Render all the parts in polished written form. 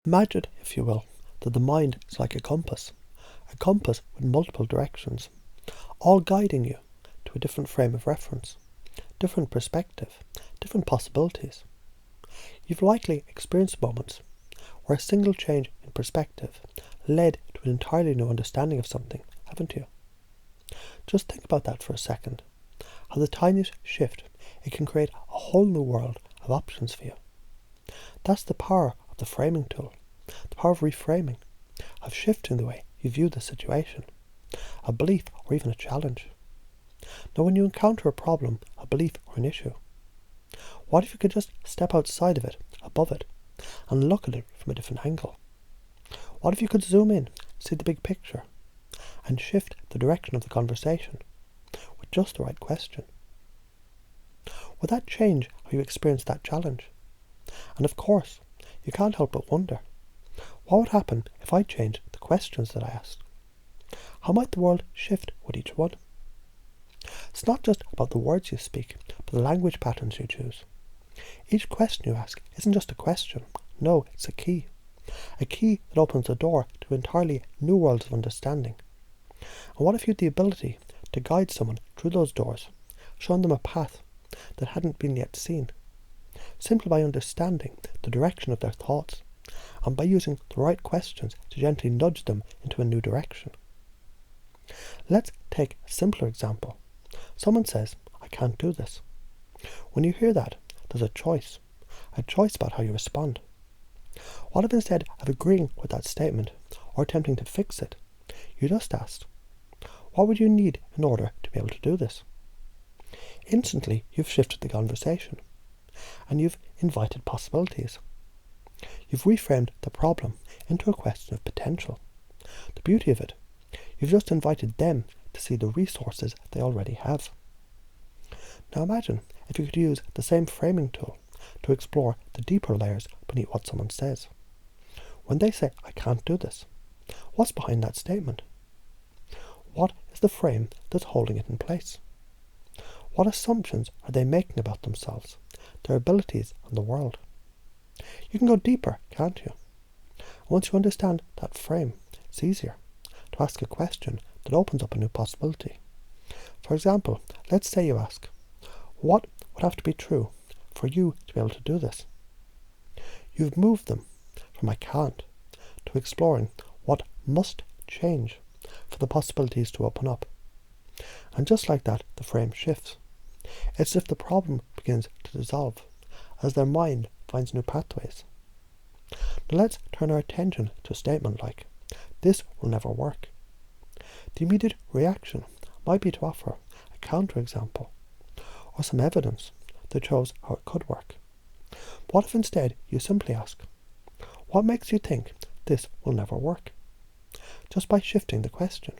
Imagine, if you will, that the mind is like a compass with multiple directions, all guiding you to a different frame of reference, different perspective, different possibilities. You've likely experienced moments where a single change in perspective led to an entirely new understanding of something, haven't you? Just think about that for a second, how the tiniest shift, it can create a whole new world of options for you. That's the power of the framing tool, the power of reframing, of shifting the way you view the situation, a belief or even a challenge. Now when you encounter a problem, a belief or an issue, what if you could just step outside of it, above it, and look at it from a different angle? What if you could zoom in, see the big picture, and shift the direction of the conversation with just the right question? Would that change how you experience that challenge? And of course, you can't help but wonder, what would happen if I changed the questions that I asked? How might the world shift with each one? It's not just about the words you speak, but the language patterns you choose. Each question you ask isn't just a question. No, it's a key that opens the door to entirely new worlds of understanding. And what if you had the ability to guide someone through those doors, showing them a path that hadn't been yet seen, simply by understanding the direction of their thoughts, and by using the right questions to gently nudge them into a new direction? Let's take a simpler example. Someone says, "I can't do this." When you hear that, there's a choice about how you respond. What if instead of agreeing with that statement or attempting to fix it, you just asked, what would you need in order to be able to do this? Instantly, you've shifted the conversation, and you've invited possibilities. You've reframed the problem into a question of potential. The beauty of it, you've just invited them to see the resources they already have. Now imagine if you could use the same framing tool to explore the deeper layers beneath what someone says. When they say, "I can't do this," what's behind that statement? What is the frame that's holding it in place? What assumptions are they making about themselves, their abilities, and the world? You can go deeper, can't you? Once you understand that frame, it's easier to ask a question that opens up a new possibility. For example, let's say you ask, what would have to be true for you to be able to do this? You've moved them from "I can't" to exploring what must change for the possibilities to open up. And just like that, the frame shifts. It's as if the problem begins to dissolve as their mind finds new pathways. Now let's turn our attention to a statement like, "This will never work." The immediate reaction might be to offer a counterexample or some evidence that shows how it could work. What if instead you simply ask, what makes you think this will never work? Just by shifting the question,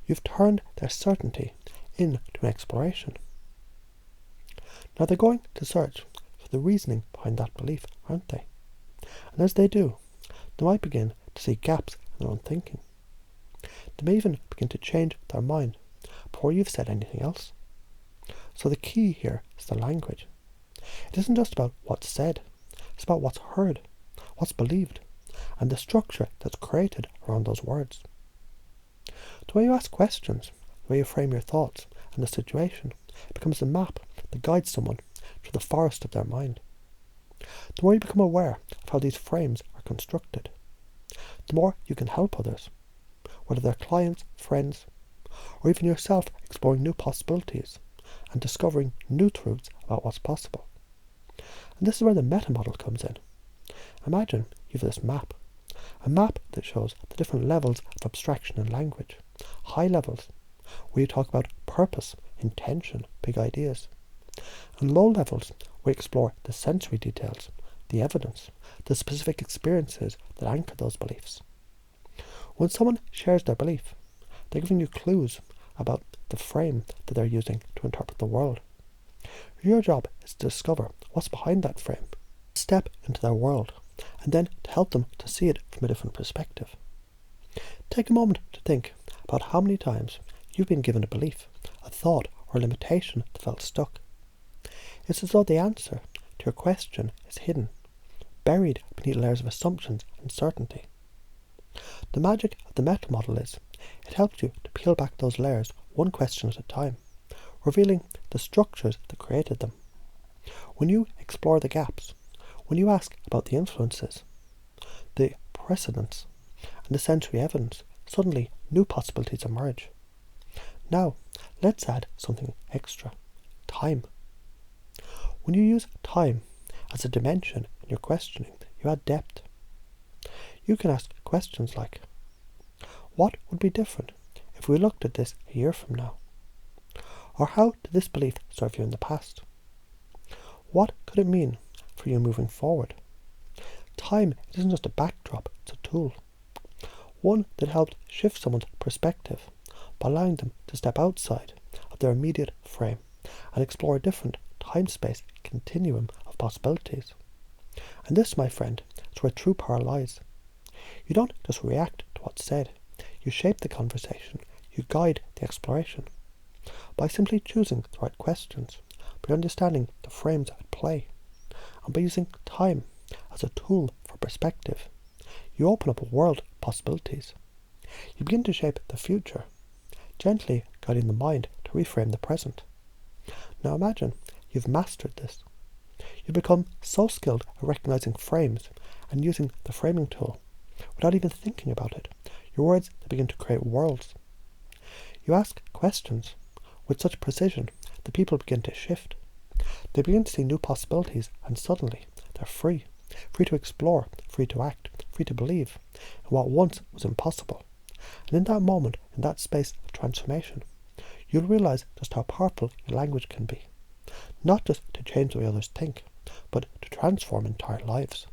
you've turned their certainty into an exploration. Now they're going to search for the reasoning behind that belief, aren't they? And as they do, they might begin to see gaps in their own thinking. They may even begin to change their mind before you've said anything else. So the key here is the language. It isn't just about what's said, it's about what's heard, what's believed, and the structure that's created around those words. The way you ask questions, the way you frame your thoughts and the situation, becomes the map that guides someone through the forest of their mind. The more you become aware of how these frames are constructed, the more you can help others, whether they're clients, friends, or even yourself exploring new possibilities and discovering new truths about what's possible. And this is where the meta model comes in. Imagine you have this map, a map that shows the different levels of abstraction in language. High levels, where you talk about purpose, intention, big ideas. And low levels, where you explore the sensory details, the evidence, the specific experiences that anchor those beliefs. When someone shares their belief, they're giving you clues about the frame that they're using to interpret the world. Your job is to discover what's behind that frame, step into their world, and then to help them to see it from a different perspective. Take a moment to think about how many times you've been given a belief, a thought, or a limitation that felt stuck. It's as though the answer to your question is hidden, buried beneath layers of assumptions and certainty. The magic of the meta model is it helps you to peel back those layers one question at a time, revealing the structures that created them. When you explore the gaps, when you ask about the influences, the precedents, and the sensory evidence, suddenly new possibilities emerge. Now, let's add something extra. Time. When you use time as a dimension in your questioning, you add depth. You can ask questions like, what would be different if we looked at this a year from now? Or how did this belief serve you in the past? What could it mean for you moving forward? Time isn't just a backdrop, it's a tool. One that helps shift someone's perspective by allowing them to step outside of their immediate frame and explore a different time-space continuum of possibilities. And this, my friend, is where true power lies. You don't just react to what's said, you shape the conversation, you guide the exploration. By simply choosing the right questions, by understanding the frames at play, and by using time as a tool for perspective, you open up a world of possibilities. You begin to shape the future, gently guiding the mind to reframe the present. Now imagine you've mastered this. You become so skilled at recognizing frames and using the framing tool without even thinking about it. Your words begin to create worlds. You ask questions with such precision that people begin to shift. They begin to see new possibilities, and suddenly they're free. Free to explore, free to act, free to believe in what once was impossible. And in that moment, in that space of transformation, you'll realize just how powerful your language can be. Not just to change the way others think, but to transform entire lives.